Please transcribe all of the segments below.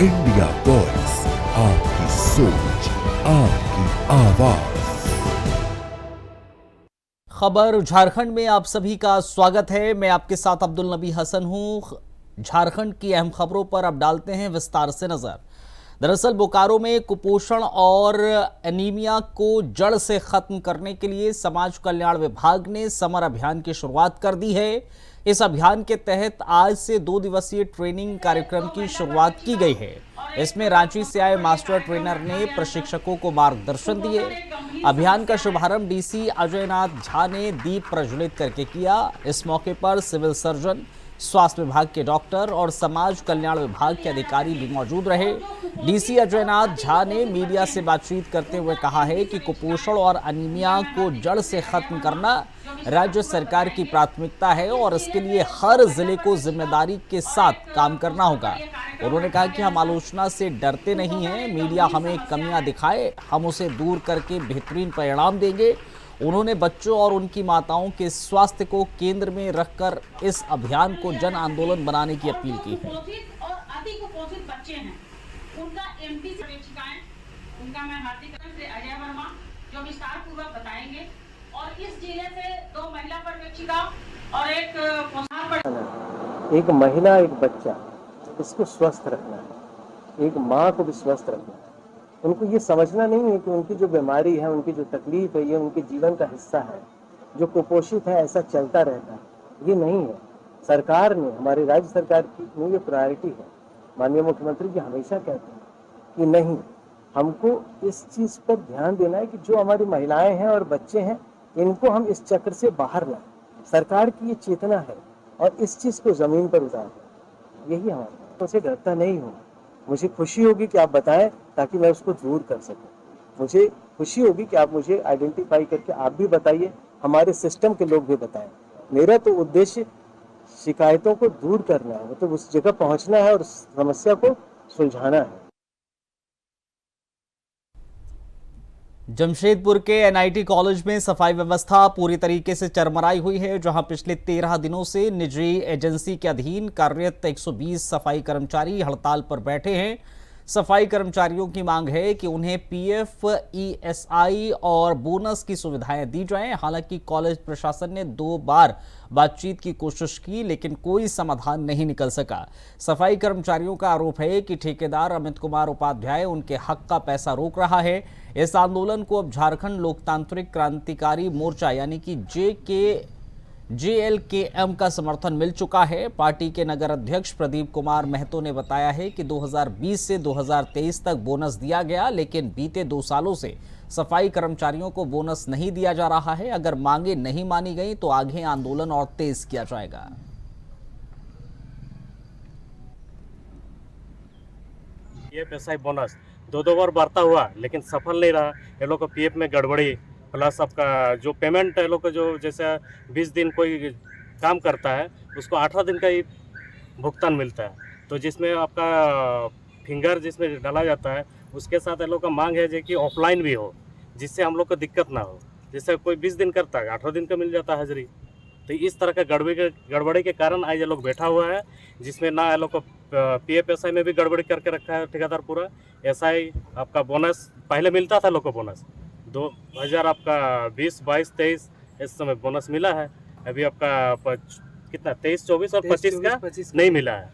India voice, आपकी सोच, आपकी आवाज। खबर झारखंड में आप सभी का स्वागत है। मैं आपके साथ अब्दुल नबी हसन हूं। झारखंड की अहम खबरों पर अब डालते हैं विस्तार से नजर। दरअसल बोकारो में कुपोषण और एनीमिया को जड़ से खत्म करने के लिए समाज कल्याण विभाग ने समर अभियान की शुरुआत कर दी है। इस अभियान के तहत आज से 2 दिवसीय ट्रेनिंग कार्यक्रम की शुरुआत की गई है। इसमें रांची से आए मास्टर ट्रेनर ने प्रशिक्षकों को मार्गदर्शन दिए। अभियान का शुभारंभ डीसी अजयनाथ झा ने दीप प्रज्वलित करके किया। इस मौके पर सिविल सर्जन, स्वास्थ्य विभाग के डॉक्टर और समाज कल्याण विभाग के अधिकारी भी मौजूद रहे। डीसी अजयनाथ झा ने मीडिया से बातचीत करते हुए कहा है कि कुपोषण और अनीमिया को जड़ से खत्म करना राज्य सरकार की प्राथमिकता है और इसके लिए हर जिले को जिम्मेदारी के साथ काम करना होगा। उन्होंने कहा कि हम आलोचना से डरते नहीं हैं, मीडिया हमें कमियां दिखाए, हम उसे दूर करके बेहतरीन परिणाम देंगे। उन्होंने बच्चों और उनकी माताओं के स्वास्थ्य को केंद्र में रखकर इस अभियान को जन आंदोलन बनाने की अपील की है। और अति कुपोषित बच्चे हैं, उनका एमटी शिक्षिकाएं, उनका मैं हार्दिक से अजय वर्मा जो विस्तार पूर्वक बताएंगे। और इस जिले से 2 महिला पर्यवेक्षिका और एक महिला, एक बच्चा, इसको स्वस्थ रखना है, एक माँ को भी स्वस्थ रखना है। उनको ये समझना नहीं है कि उनकी जो बीमारी है, उनकी जो तकलीफ है, ये उनके जीवन का हिस्सा है। जो कुपोषित है ऐसा चलता रहता है, ये नहीं है। सरकार ने, हमारी राज्य सरकार की ये प्रायोरिटी है। माननीय मुख्यमंत्री जी हमेशा कहते हैं कि नहीं, हमको इस चीज़ पर ध्यान देना है कि जो हमारी महिलाएं हैं और बच्चे हैं, इनको हम इस चक्र से बाहर लाएं। सरकार की ये चेतना है और इस चीज़ को ज़मीन पर उतारें। यही हमारा, तो उसे डरता नहीं हो। मुझे खुशी होगी कि आप बताएं ताकि मैं उसको दूर कर सकूं। मुझे खुशी होगी कि आप मुझे आइडेंटिफाई करके आप भी बताइए, हमारे सिस्टम के लोग भी बताएं। मेरा तो उद्देश्य शिकायतों को दूर करना है, मतलब उस जगह पहुंचना है और समस्या को सुलझाना है। जमशेदपुर के एनआईटी कॉलेज में सफाई व्यवस्था पूरी तरीके से चरमराई हुई है, जहां पिछले 13 दिनों से निजी एजेंसी के अधीन कार्यरत 120 सफाई कर्मचारी हड़ताल पर बैठे हैं। सफाई कर्मचारियों की मांग है कि उन्हें पीएफ, ईएसआई और बोनस की सुविधाएं दी जाएं। हालांकि कॉलेज प्रशासन ने 2 बार बातचीत की कोशिश की, लेकिन कोई समाधान नहीं निकल सका। सफाई कर्मचारियों का आरोप है कि ठेकेदार अमित कुमार उपाध्याय उनके हक का पैसा रोक रहा है। इस आंदोलन को अब झारखंड लोकतांत्रिक क्रांतिकारी मोर्चा यानी कि JLKM का समर्थन मिल चुका है। पार्टी के नगर अध्यक्ष प्रदीप कुमार महतो ने बताया है कि 2020 से 2023 तक बोनस दिया गया, लेकिन बीते 2 सालों से सफाई कर्मचारियों को बोनस नहीं दिया जा रहा है। अगर मांगे नहीं मानी गई तो आगे आंदोलन और तेज किया जाएगा। ये पैसा बोनस 2 बार बढ़ता हुआ, लेकिन सफल नहीं रहा। ये लोग को पीएफ में गड़बड़ी, प्लस आपका जो पेमेंट है लोग को, जो जैसे 20 दिन कोई काम करता है उसको 18 दिन का ही भुगतान मिलता है। तो जिसमें आपका फिंगर जिसमें डाला जाता है, उसके साथ ये लोग का मांग है कि ऑफलाइन भी हो, जिससे हम लोग को दिक्कत ना हो। जैसे कोई 20 दिन करता है, 18 दिन का मिल जाता है हाजिरी। तो इस तरह का गड़बड़ी के कारण आज ये लोग बैठा हुआ है, जिसमें ना ये लोग को PFSI में भी गड़बड़ी करके रखा है ठेकेदार पूरा। SI आपका बोनस पहले मिलता था लोग को, बोनस 2000 आपका 20, 22, 23 इस समय बोनस मिला है। अभी आपका कितना 23, 24 और 25 का नहीं मिला है।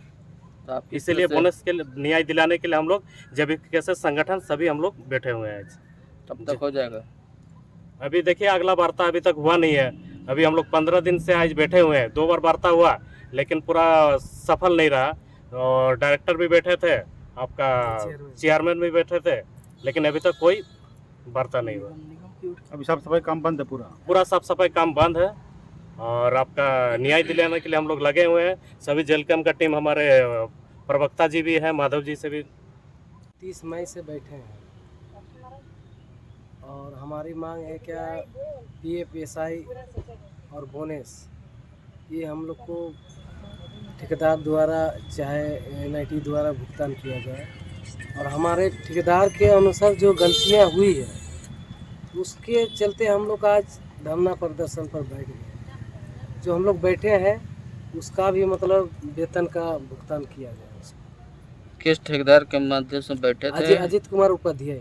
तो इसीलिए बोनस के न्याय दिलाने के लिए हम लोग जब कैसे संगठन सभी हम लोग बैठे हुए हैं। कब तक हो जाएगा? अभी देखिए, अगला वार्ता अभी तक हुआ नहीं है। अभी हम लोग 15 दिन से आज बैठे हुए हैं। 2 बार वार्ता हुआ, लेकिन पूरा सफल नहीं रहा। और डायरेक्टर भी बैठे थे, आपका चेयरमैन भी बैठे थे, लेकिन अभी तक कोई वार्ता नहीं हुआ। अभी साफ सफाई काम बंद है, पूरा साफ सफाई काम बंद है। और आपका न्याय दिलाने के लिए हम लोग लगे हुए हैं। सभी जेलकम का टीम, हमारे प्रवक्ता जी भी है, माधव जी से भी 30 मई से बैठे हैं और हमारी मांग है क्या, PFSI और बोनस ये हम लोग को ठेकेदार द्वारा चाहे NIT द्वारा भुगतान किया जाए। और हमारे ठेकेदार के अनुसार जो गलतियां हुई है उसके चलते हम लोग आज धरना प्रदर्शन पर बैठ गए। जो हम लोग बैठे हैं उसका भी मतलब वेतन का भुगतान किया जाए। किस ठेकेदार के माध्यम से बैठे थे? अजित कुमार उपाध्याय।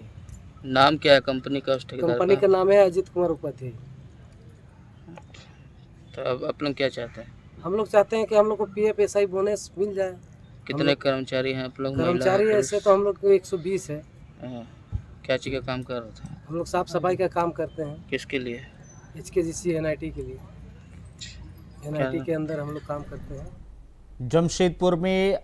नाम क्या है कंपनी का उस ठेकेदार कंपनी का नाम है अजित कुमार उपाध्याय। तो अब आप लोग क्या चाहते हैं? हम लोग चाहते हैं कि हम लोग को पीएफ एसआई बोनस मिल जाए। कितने कर्मचारी हैं आप लोग? कर्मचारी ऐसे तो हम लोग को 120 है। क्या चीज़ का काम कर रहे थे? हम लोग साफ सफाई का काम करते हैं। किसके लिए? HKGC NIT के लिए। NIT के अंदर हम लोग काम करते हैं। जमशेदपुर में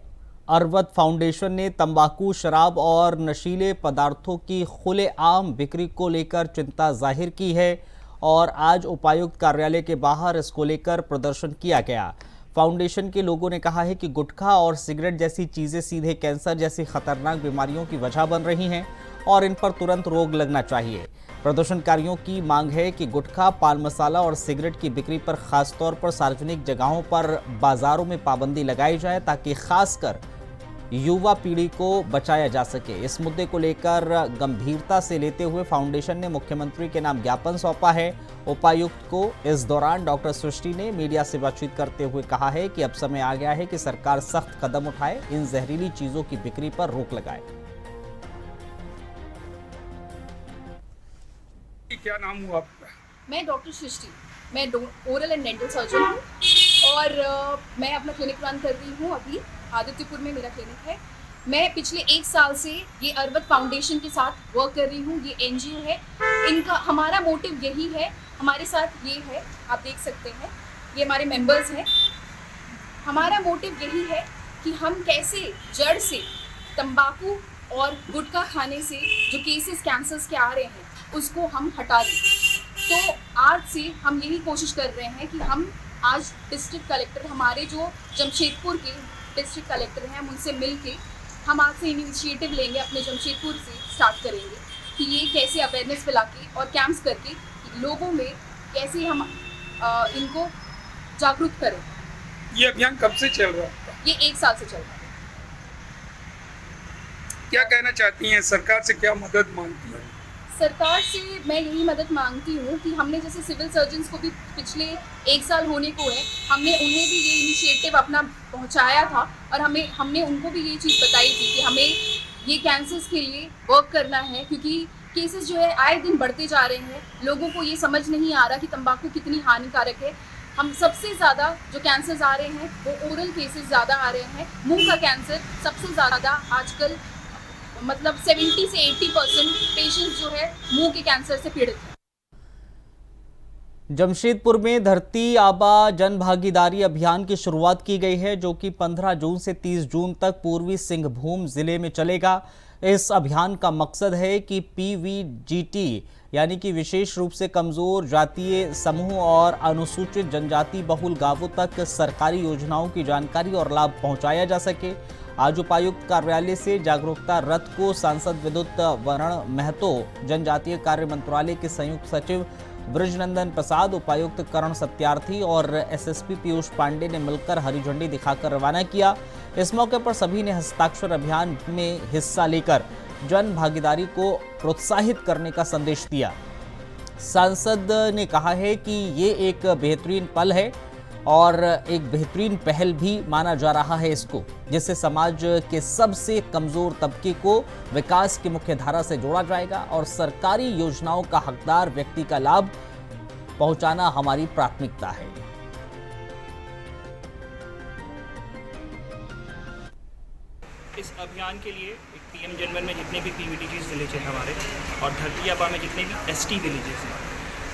अरवत फाउंडेशन ने तंबाकू, शराब और नशीले पदार्थों की खुलेआम बिक्री को लेकर चिंता जाहिर की है और आज उपायुक्त कार्यालय के बाहर इसको लेकर प्रदर्शन किया गया। फाउंडेशन के लोगों ने कहा है कि गुटखा और सिगरेट जैसी चीज़ें सीधे कैंसर जैसी खतरनाक बीमारियों की वजह बन रही हैं और इन पर तुरंत रोक लगना चाहिए। प्रदर्शनकारियों की मांग है कि गुटखा, पान मसाला और सिगरेट की बिक्री पर खासतौर पर सार्वजनिक जगहों पर बाजारों में पाबंदी लगाई जाए ताकि खासकर युवा पीढ़ी को बचाया जा सके। इस मुद्दे को लेकर गंभीरता से लेते हुए फाउंडेशन ने मुख्यमंत्री के नाम ज्ञापन सौंपा है उपायुक्त को। इस दौरान डॉक्टर सृष्टि ने मीडिया से बातचीत करते हुए कहा है कि अब समय आ गया है कि सरकार सख्त कदम उठाए, इन जहरीली चीजों की बिक्री पर रोक लगाए। क्या नाम हुआ आपका? मैं डॉक्टर सृष्टि, मैं ओरल एंड डेंटल सर्जन हूँ और मैं अपना क्लिनिक रन कर रही हूँ। अभी आदित्यपुर में मेरा क्लिनिक है। मैं पिछले 1 साल से ये अरवत फाउंडेशन के साथ वर्क कर रही हूँ। ये NGO है, इनका हमारा मोटिव यही है, हमारे साथ ये है, आप देख सकते हैं ये हमारे मेंबर्स हैं। हमारा मोटिव यही है कि हम कैसे जड़ से तंबाकू और गुटखा खाने से जो केसेस कैंसर्स के आ रहे हैं उसको हम हटा दें। तो आज से हम यही कोशिश कर रहे हैं कि हम आज डिस्ट्रिक्ट कलेक्टर, हमारे जो जमशेदपुर के डिस्ट्रिक्ट कलेक्टर हैं, हम उनसे मिल के हम आज से इनिशिएटिव लेंगे, अपने जमशेदपुर से स्टार्ट करेंगे कि ये कैसे अवेयरनेस फैला के और कैंप्स करके लोगों में कैसे हम इनको जागरूक करें। ये अभियान कब से चल रहा है? ये 1 साल से चल रहा है। क्या कहना चाहती हैं, सरकार से क्या मदद मांगती हैं? सरकार से मैं यही मदद मांगती हूँ कि हमने जैसे सिविल सर्जन्स को भी पिछले 1 साल होने को है, हमने उन्हें भी ये इनिशिएटिव अपना पहुँचाया था और हमने उनको भी ये चीज़ बताई थी कि हमें ये कैंसर्स के लिए वर्क करना है, क्योंकि केसेस जो है आए दिन बढ़ते जा रहे हैं। लोगों को ये समझ नहीं आ रहा कि तंबाकू कितनी हानिकारक है। हम सबसे ज़्यादा जो कैंसर्स आ रहे हैं वो ओरल केसेस ज़्यादा आ रहे हैं। मुंह का कैंसर सबसे ज़्यादा आजकल, मतलब 70 से 80% पेशेंट्स जो है मुंह के कैंसर से पीड़ित हैं। जमशेदपुर में धरती आबा जन भागीदारी अभियान की शुरुआत की गई है, जो कि 15 जून से 30 जून तक पूर्वी सिंहभूम जिले में चलेगा। इस अभियान का मकसद है कि PVGT यानी कि विशेष रूप से कमजोर जातीय समूह और अनुसूचित जनजाति बहुल गांवों तक सरकारी योजनाओं की जानकारी और लाभ पहुंचाया जा सके। आज उपायुक्त कार्यालय से जागरूकता रथ को सांसद विद्युत वरण महतो, जनजातीय कार्य मंत्रालय के संयुक्त सचिव ब्रजनंदन प्रसाद, उपायुक्त करण सत्यार्थी और SSP पीयूष पांडे ने मिलकर हरी झंडी दिखाकर रवाना किया। इस मौके पर सभी ने हस्ताक्षर अभियान में हिस्सा लेकर जन भागीदारी को प्रोत्साहित करने का संदेश दिया। सांसद ने कहा है कि ये एक बेहतरीन पल है और एक बेहतरीन पहल भी माना जा रहा है इसको, जिससे समाज के सबसे कमजोर तबके को विकास की मुख्य धारा से जोड़ा जाएगा और सरकारी योजनाओं का हकदार व्यक्ति का लाभ पहुंचाना हमारी प्राथमिकता है। इस अभियान के लिए PM जनवन में जितने भी PVTGs विलेज हैं हमारे और धरती आबा में जितने भी ST विलेजेस हैं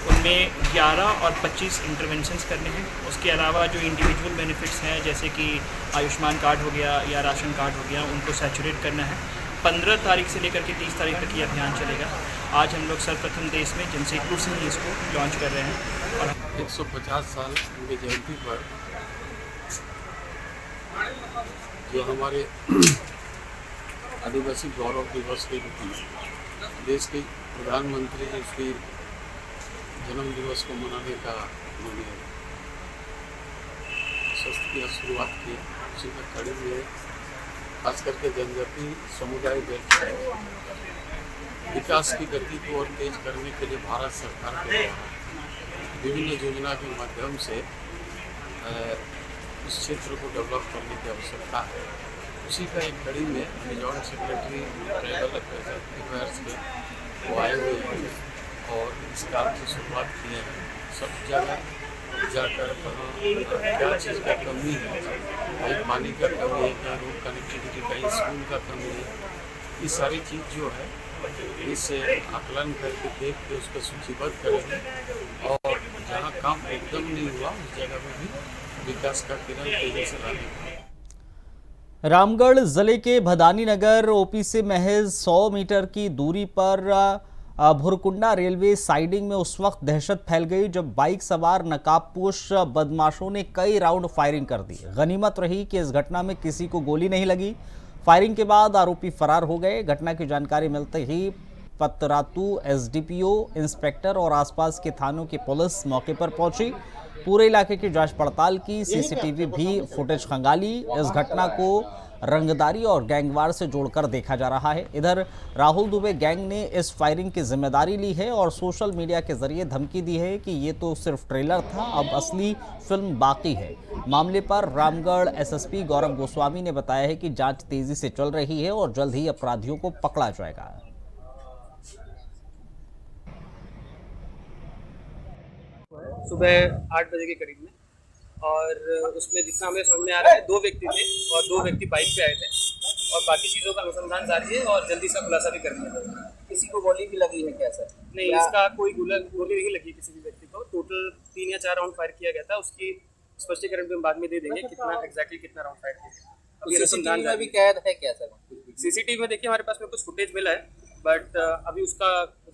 उनमें 11 और 25 इंटरवेंशंस करने हैं। उसके अलावा जो इंडिविजुअल बेनिफिट्स हैं जैसे कि आयुष्मान कार्ड हो गया या राशन कार्ड हो गया, उनको सैचुरेट करना है। 15 तारीख से लेकर के 30 तारीख तक ये अभियान चलेगा। आज हम लोग सर्वप्रथम देश में जमशेदपुर से ही इसको लॉन्च कर रहे हैं। और 150 साल उनकी जयंती पर जो हमारे आदिवासी गौरव दिवस के रूप में देश के प्रधानमंत्री जी श्री जन्म दिवस को मनाने का उन्होंने शस्त्र की शुरुआत की। उसी में कड़ी में खास करके जनजाति समुदाय विकास की गति को और तेज करने के लिए भारत सरकार के द्वारा विभिन्न योजना के माध्यम से इस क्षेत्र को डेवलप करने की आवश्यकता है। उसी का एक कड़ी में जॉइंट सेक्रेटरी ट्राइबल अफेयर्स के वो आए हुए हैं और इस काम की शुरुआत किए हैं। सब जगह जाकर क्या चीज़ का कमी है, कहीं पानी का कमी है, कहीं रोड कनेक्टिविटी, कहीं स्कूल का कमी है, ये सारी चीज़ जो है इससे आकलन करके देख के उसको सूचीबद्ध करेंगे और जहाँ काम एकदम नहीं हुआ उस जगह में भी विकास का किरण तेजी से लाने का। रामगढ़ जिले के भदानी नगर ओपी से महज 100 मीटर की दूरी पर भुरकुंडा रेलवे साइडिंग में उस वक्त दहशत फैल गई जब बाइक सवार नकाबपोश बदमाशों ने कई राउंड फायरिंग कर दी। गनीमत रही कि इस घटना में किसी को गोली नहीं लगी। फायरिंग के बाद आरोपी फरार हो गए। घटना की जानकारी मिलते ही पतरातू एसडीपीओ, इंस्पेक्टर और आसपास के थानों की पुलिस मौके पर पहुंची। पूरे इलाके की जांच पड़ताल की, सीसीटीवी भी फुटेज खंगाली। इस घटना को रंगदारी और गैंगवार से जोड़कर देखा जा रहा है। इधर राहुल दुबे गैंग ने इस फायरिंग की जिम्मेदारी ली है और सोशल मीडिया के जरिए धमकी दी है कि ये तो सिर्फ ट्रेलर था, अब असली फिल्म बाकी है। मामले पर रामगढ़ एसएसपी गौरव गोस्वामी ने बताया है कि जांच तेजी से चल रही है और जल्द ही अपराधियों को पकड़ा जाएगा। सुबह 8 बजे के करीब में, और उसमें जितना हमें समझ में आ रहा है 2 व्यक्ति थे और 2 व्यक्ति बाइक पे आए थे और बाकी चीज़ों का अनुसंधान जारी है और जल्दी से खुलासा भी कर दिया। किसी को गोली भी लगी है क्या सर? नहीं, इसका कोई गोली नहीं लगी किसी भी व्यक्ति को। टोटल 3 या 4 राउंड फायर किया गया था। उसकी स्पष्टीकरण भी हम बाद में दे देंगे कितना राउंड फायर किया। अभी अनुसंधान में भी कैद है क्या सर? सीसीटीवी में देखिए हमारे पास में कुछ फुटेज मिला है, बट अभी उसका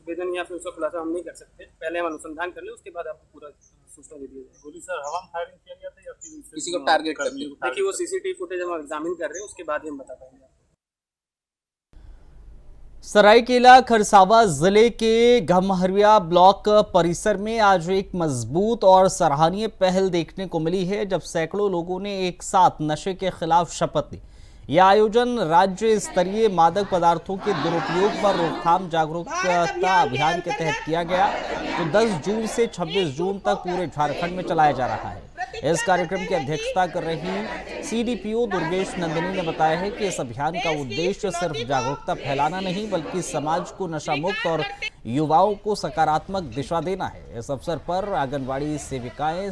वेदन या फिर उसका खुलासा हम नहीं कर सकते। पहले हम अनुसंधान कर ले, उसके बाद आपको पूरा सूचना दे दी जाएगी। गोली सर हवा में फायरिंग किया गया था या फिर किसी को टारगेट करके? देखिए वो सीसीटीवी फुटेज हम एग्जामिन कर रहे हैं, उसके बाद ही हम बता पाएंगे। सरायकेला खरसावां जिले के गम्हरिया ब्लॉक परिसर में आज एक मजबूत और सराहनीय पहल देखने को मिली है जब सैकड़ों लोगों ने एक साथ नशे के खिलाफ शपथ ली। यह आयोजन राज्य स्तरीय मादक पदार्थों के दुरुपयोग पर रोकथाम जागरूकता अभियान के तहत किया गया, जो 10 जून से 26 जून तक पूरे झारखंड में चलाया जा रहा है। इस कार्यक्रम की अध्यक्षता कर रही सीडीपीओ दुर्गेश नंदिनी ने बताया है कि इस अभियान का उद्देश्य सिर्फ जागरूकता फैलाना नहीं बल्कि समाज को नशा मुक्त और युवाओं को सकारात्मक दिशा देना है। इस अवसर पर आंगनबाड़ी सेविकाएं,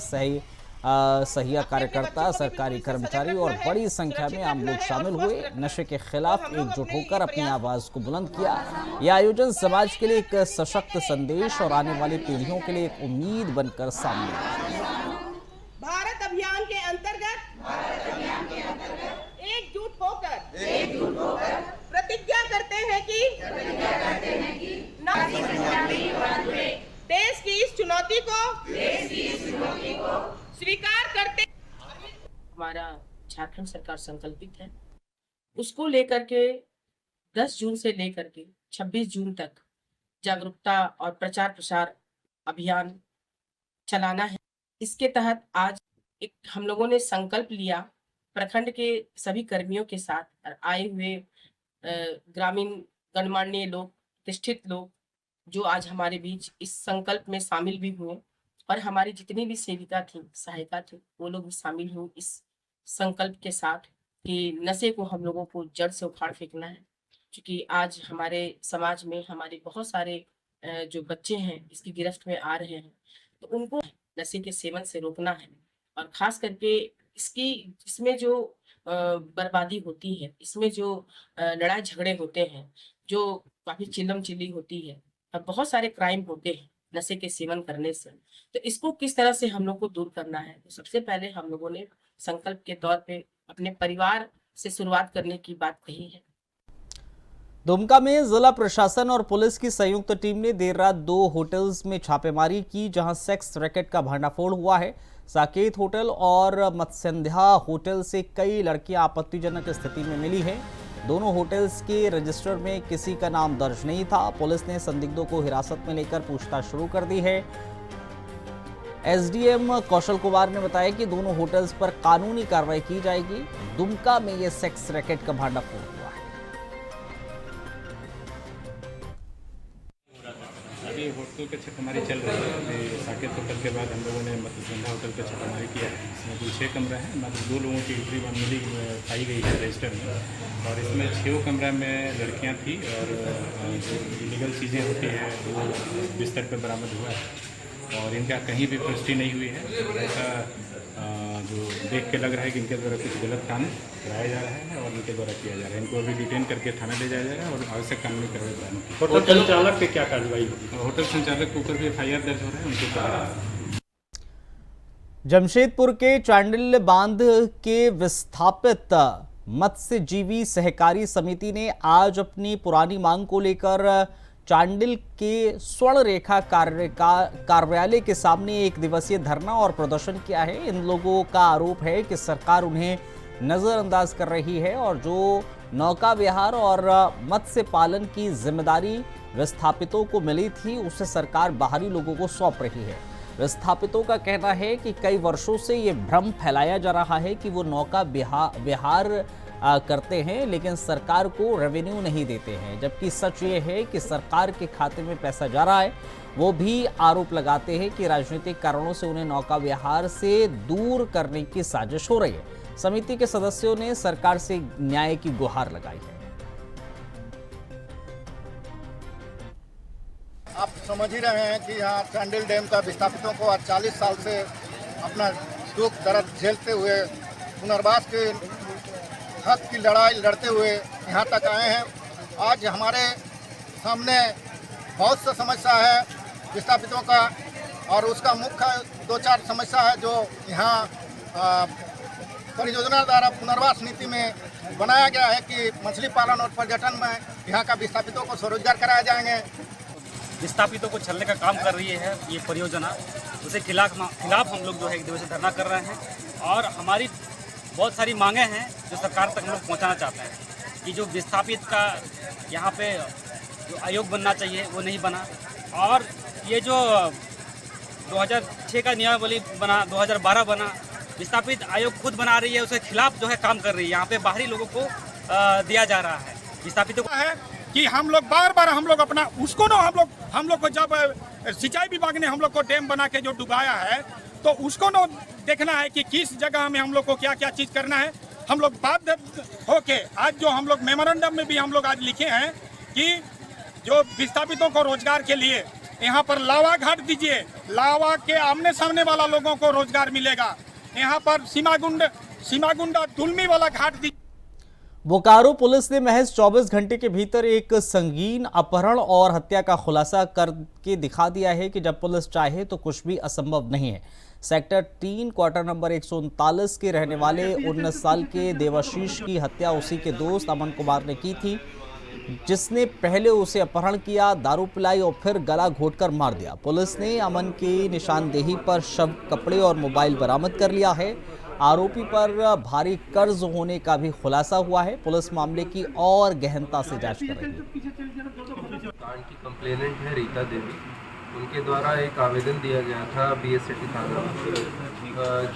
सहिया कार्यकर्ता, सरकारी कर्मचारी और बड़ी संख्या में आम लोग शामिल हुए। नशे के खिलाफ एकजुट होकर अपनी आवाज को बुलंद किया। यह आयोजन समाज के लिए एक सशक्त संदेश और आने वाली पीढ़ियों के लिए एक उम्मीद बनकर सामने आया। भारत अभियान के अंतर्गत एकजुट होकर प्रतिज्ञा करते हैं कि देश की इस चुनौती को स्वीकार करते। हमारा झारखंड सरकार संकल्पित है, उसको लेकर के 10 जून से लेकर के 26 जून तक जागरूकता और प्रचार प्रसार अभियान चलाना है। इसके तहत आज एक हम लोगों ने संकल्प लिया प्रखंड के सभी कर्मियों के साथ, आए हुए ग्रामीण गणमान्य लोग, प्रतिष्ठित लोग जो आज हमारे बीच इस संकल्प में शामिल भी हुए और हमारी जितनी भी सेविका थी, सहायिका थी, वो लोग भी शामिल हुए इस संकल्प के साथ कि नशे को हम लोगों को जड़ से उखाड़ फेंकना है। क्योंकि आज हमारे समाज में हमारे बहुत सारे जो बच्चे हैं इसकी गिरफ्त में आ रहे हैं, तो उनको नशे के सेवन से रोकना है। और खास करके इसमें जो बर्बादी होती है, इसमें जो लड़ाई झगड़े होते हैं, जो काफी चिल्लम चिल्ली होती है, और बहुत सारे क्राइम होते हैं नशे के सेवन करने से, तो इसको किस तरह से हम लोग को दूर करना है। तो सबसे पहले हम लोगों ने संकल्प के तौर पे अपने परिवार से शुरुआत करने की बात कही है। दुमका में जिला प्रशासन और पुलिस की संयुक्त टीम ने देर रात 2 होटल्स में छापेमारी की जहां सेक्स रैकेट का भंडाफोड़ हुआ है। साकेत होटल और मत्स्यंध्या होटल से कई लड़कियां आपत्तिजनक स्थिति में मिली हैं। दोनों होटल्स के रजिस्टर में किसी का नाम दर्ज नहीं था। पुलिस ने संदिग्धों को हिरासत में लेकर पूछताछ शुरू कर दी है। एसडीएम कौशल कुमार ने बताया कि दोनों होटल्स पर कानूनी कार्रवाई की जाएगी। दुमका में यह सेक्स रैकेट का भंडाफोड़ हुआ है। अभी होटल पे छापेमारी चल रही है। अभी साकेत होटल के बाद हम लोगों ने मत्स्यगंधा होटल पे छापेमारी किया है। इसमें कुल 6 कमरा है, मतलब 2 लोगों की एंट्री मामूली पाई गई है रजिस्टर में, और इसमें 6 कमरा में लड़कियां थी और जो इलीगल चीज़ें होती हैं वो बिस्तर पर बरामद हुआ है और इनका कहीं भी पुष्टि नहीं हुई है। ऐसा जो देख के लग रहा है कि इनके द्वारा कुछ गलत काम कराया जा रहा है और इनके द्वारा किया जा रहा है। इनको अभी डिटेन करके थाना ले जाया जाएगा और आवश्यक कानूनी कार्रवाई करानी। होटल संचालक पे क्या कार्रवाई होगी? होटल संचालक के ऊपर भी FIR दर्ज हो रहा है, उनको कहा। जमशेदपुर के चांडिल बांध के विस्थापित मत्स्यजीवी सहकारी समिति ने आज अपनी पुरानी मांग को लेकर चांडिल के स्वर्ण रेखा कार्यालय के सामने 1 दिवसीय धरना और प्रदर्शन किया है। इन लोगों का आरोप है कि सरकार उन्हें नजरअंदाज कर रही है और जो नौका विहार और मत्स्य पालन की जिम्मेदारी विस्थापितों को मिली थी उसे सरकार बाहरी लोगों को सौंप रही है। विस्थापितों का कहना है कि कई वर्षों से ये भ्रम फैलाया जा रहा है कि वो नौका विहार करते हैं लेकिन सरकार को रेवेन्यू नहीं देते हैं, जबकि सच ये है कि सरकार के खाते में पैसा जा रहा है। वो भी आरोप लगाते हैं कि राजनीतिक कारणों से उन्हें नौका विहार से दूर करने की साजिश हो रही है। समिति के सदस्यों ने सरकार से न्याय की गुहार लगाई है। आप समझ ही रहे हैं कि यहाँ चांडिल डैम का विस्थापितों को आज 40 साल से अपना दुख दर्द झेलते हुए पुनर्वास के हक की लड़ाई लड़ते हुए यहाँ तक आए हैं। आज हमारे सामने बहुत सा समस्या है विस्थापितों का और उसका मुख्य 2-4 समस्या है जो यहाँ परियोजना द्वारा पुनर्वास नीति में बनाया गया है कि मछली पालन और पर्यटन में यहाँ का विस्थापितों को स्वरोजगार कराए जाएंगे। विस्थापितों को छलने का काम कर रही है ये परियोजना, उसके खिलाफ हम लोग जो है 1 दिवसीय धरना कर रहे हैं और हमारी बहुत सारी मांगे हैं जो सरकार तक हम लोग पहुँचाना चाहते हैं कि जो विस्थापित का यहाँ पे जो आयोग बनना चाहिए वो नहीं बना और ये जो 2006 का नियमावली बना, 2012 बना, विस्थापित आयोग खुद बना रही है, उसके खिलाफ जो है काम कर रही है। यहाँ पे बाहरी लोगों को दिया जा रहा है विस्थापितों को है कि हम लोग बार हम लोग अपना उसको ना हम लोग को जब सिंचाई विभाग ने हम लोग को डैम बना के जो डुबाया है तो उसको ना देखना है कि किस जगह में हम लोग को क्या क्या चीज़ करना है। हम लोग बाध्य होके आज जो हम लोग मेमोरेंडम में भी हम लोग आज लिखे हैं कि जो विस्थापितों को रोजगार के लिए यहाँ पर लावा घाट दीजिए, लावा के आमने सामने वाला लोगों को रोजगार मिलेगा। यहाँ पर सीमागुंडा दुलमी वाला घाट दीजिए। बोकारो पुलिस ने महज 24 घंटे के भीतर एक संगीन अपहरण और हत्या का खुलासा करके दिखा दिया है कि जब पुलिस चाहे तो कुछ भी असंभव नहीं है। सेक्टर 3 क्वार्टर नंबर 139 के रहने वाले 19 साल के देवाशीष की हत्या उसी के दोस्त अमन कुमार ने की थी, जिसने पहले उसे अपहरण किया, दारू पिलाई और फिर गला घोंटकर मार दिया। पुलिस ने अमन की निशानदेही पर शव, कपड़े और मोबाइल बरामद कर लिया है। आरोपी पर भारी कर्ज होने का भी खुलासा हुआ है। पुलिस मामले की और गहनता से जांच कर रही है। कांड की कंप्लेनेंट है रीता देवी, उनके द्वारा एक आवेदन दिया गया था BS सिटी थाना,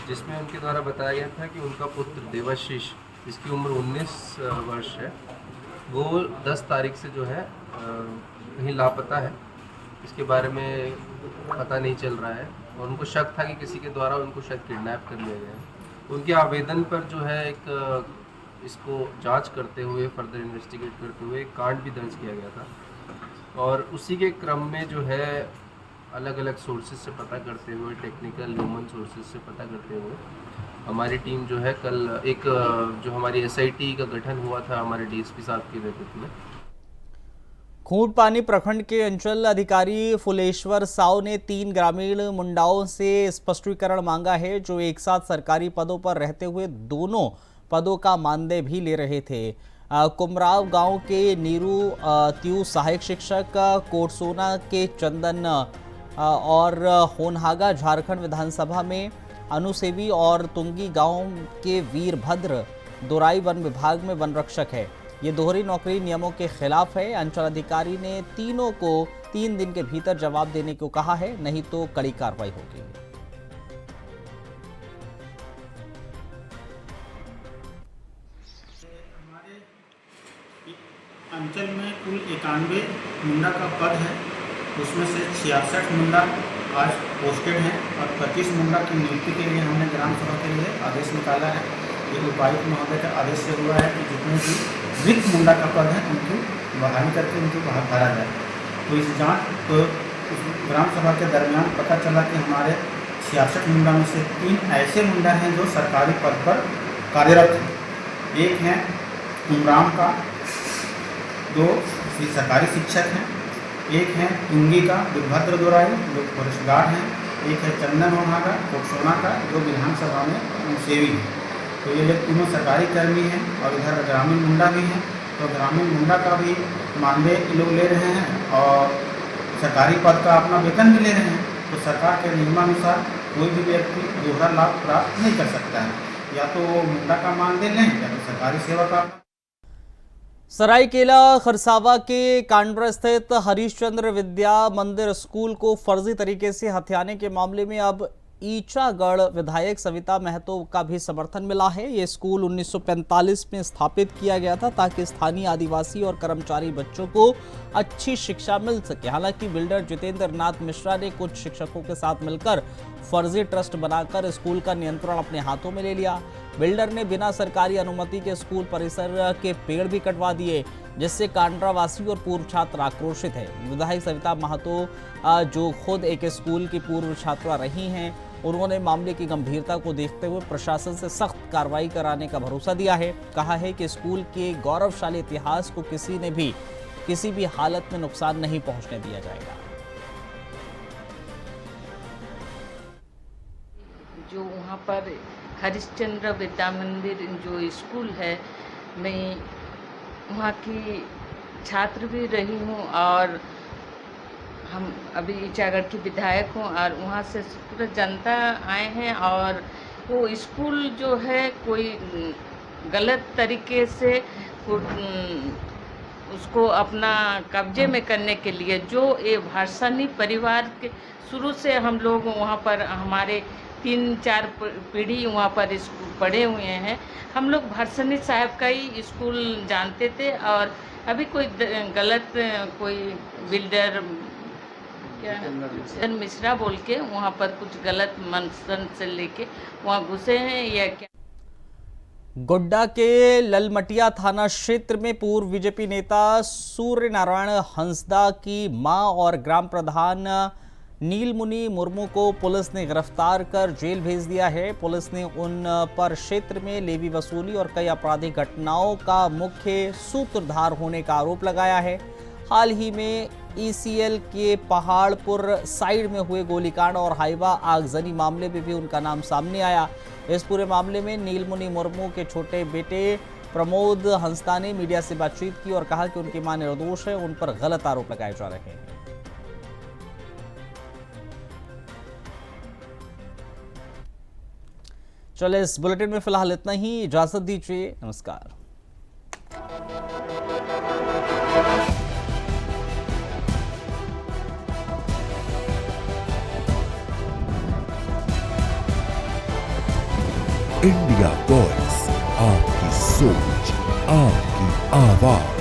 जिसमें उनके द्वारा बताया गया था कि उनका पुत्र देवाशीष, जिसकी उम्र 19 वर्ष है, वो 10 तारीख से जो है कहीं लापता है। इसके बारे में पता नहीं चल रहा है और उनको शक था कि किसी के द्वारा उनको शायद किडनैप कर लिया गया है। उनके आवेदन पर जो है एक इसको जांच करते हुए, फर्दर इन्वेस्टिगेट करते हुए एक कांड भी दर्ज किया गया था और उसी के क्रम में जो है अलग अलग सोर्सेज से पता करते हुए, टेक्निकल ह्यूमन सोर्सेज से पता करते हुए हमारी टीम जो है कल एक जो हमारी SIT का गठन हुआ था हमारे DSP साहब के नेतृत्व में। खूंटपानी प्रखंड के अंचल अधिकारी फुलेश्वर साव ने 3 ग्रामीण मुंडाओं से स्पष्टीकरण मांगा है जो एक साथ सरकारी पदों पर रहते हुए दोनों पदों का मानदेय भी ले रहे थे। कुमराव गांव के नीरू त्यू सहायक शिक्षक, कोटसोना के चंदन और होनहागा झारखंड विधानसभा में अनुसेवी और तुंगी गांव के वीरभद्र दोराई वन विभाग में वन रक्षक है। ये दोहरी नौकरी नियमों के खिलाफ है। अंचल अधिकारी ने तीनों को 3 दिन के भीतर जवाब देने को कहा है, नहीं तो कड़ी कार्रवाई होगी। हमारे अंचल में कुल 91 मुंडा का पद है उसमें से 66 मुंडा आज पोस्टेड हैं और 25 मुंडा की नियुक्ति के लिए हमने ग्राम सभा के लिए आदेश निकाला है। ये उपायुक्त महोदय का आदेश से हुआ है कि जितने भी रिक्त मुंडा का पद है उनकी बहाली करके उनको बाहर भरा जाए। तो इस जाँच तो ग्राम सभा के दरमियान पता चला कि हमारे 66 मुंडा में से 3 ऐसे मुंडा हैं जो सरकारी पद पर कार्यरत हैं। एक है उमराम का, 2 सरकारी शिक्षक हैं, एक है तुंगी का वीरभद्र दोराई जो फॉरेस्ट गार्ड हैं, एक है चंदन वहागा कोकसोना का जो विधानसभा में सेवी है। तो ये लोग तीनों सरकारी कर्मी हैं और इधर ग्रामीण मुंडा भी हैं। तो ग्रामीण मुंडा का भी मानदेय लोग ले रहे हैं और सरकारी पद का अपना वेतन भी ले रहे हैं। तो सरकार के नियमानुसार कोई भी व्यक्ति दोहरा लाभ प्राप्त नहीं कर सकता है, या तो वो मुंडा का मानदेय लें या तो सरकारी सेवा का। सरायकेला खरसावा के कांड्रा स्थित हरिश्चंद्र विद्या मंदिर स्कूल को फर्जी तरीके से हथियाने के मामले में अब ईचागढ़ विधायक सविता महतो का भी समर्थन मिला है। ये स्कूल 1945 में स्थापित किया गया था ताकि स्थानीय आदिवासी और कर्मचारी बच्चों को अच्छी शिक्षा मिल सके। हालांकि बिल्डर जितेंद्र नाथ मिश्रा ने कुछ शिक्षकों के साथ मिलकर फर्जी ट्रस्ट बनाकर स्कूल का नियंत्रण अपने हाथों में ले लिया। बिल्डर ने बिना सरकारी अनुमति के स्कूल परिसर के पेड़ भी कटवा दिए, जिससे कांड्रावासी और पूर्व छात्र आक्रोशित है। विधायक सविता महतो जो खुद एक स्कूल की पूर्व छात्रा रही हैं, उन्होंने मामले की गंभीरता को देखते हुए प्रशासन से सख्त कार्रवाई कराने का भरोसा दिया है। कहा है कि स्कूल के गौरवशाली इतिहास को किसी भी हालत में नुकसान नहीं पहुंचने दिया जाएगा। जो वहाँ पर हरिश्चंद्र विद्या मंदिर जो स्कूल है, मैं वहाँ की छात्र भी रही हूँ और हम अभी ईचागढ़ की विधायक हूँ और वहाँ से पूरा जनता आए हैं। और वो स्कूल जो है कोई गलत तरीके से उसको अपना कब्जे में करने के लिए जो ये भाषणी परिवार के शुरू से हम लोग वहाँ पर हमारे 3-4 पीढ़ी वहाँ पर स्कूल पढ़े हुए हैं। हम लोग भरसनी साहब का ही स्कूल जानते थे और अभी कोई गलत कोई बिल्डर क्या मिश्रा बोल के वहाँ पर कुछ गलत मंशन से लेके वहाँ घुसे हैं या क्या। गोड्डा के ललमटिया थाना क्षेत्र में पूर्व बीजेपी नेता सूर्य नारायण हंसदा की मां और ग्राम प्रधान नीलमुनि मुर्मू को पुलिस ने गिरफ्तार कर जेल भेज दिया है। पुलिस ने उन पर क्षेत्र में लेवी वसूली और कई आपराधिक घटनाओं का मुख्य सूत्रधार होने का आरोप लगाया है। हाल ही में ECL के पहाड़पुर साइड में हुए गोलीकांड और हाइवा आगजनी मामले में भी उनका नाम सामने आया। इस पूरे मामले में नीलमुनि मुर्मू के छोटे बेटे प्रमोद हंसदा ने मीडिया से बातचीत की और कहा कि उनकी मां निर्दोष है, उन पर गलत आरोप लगाए जा रहे हैं। चले इस बुलेटिन में फिलहाल इतना ही, इजाजत दीजिए, नमस्कार। इंडिया वॉइस, आपकी सोच, आपकी आवाज।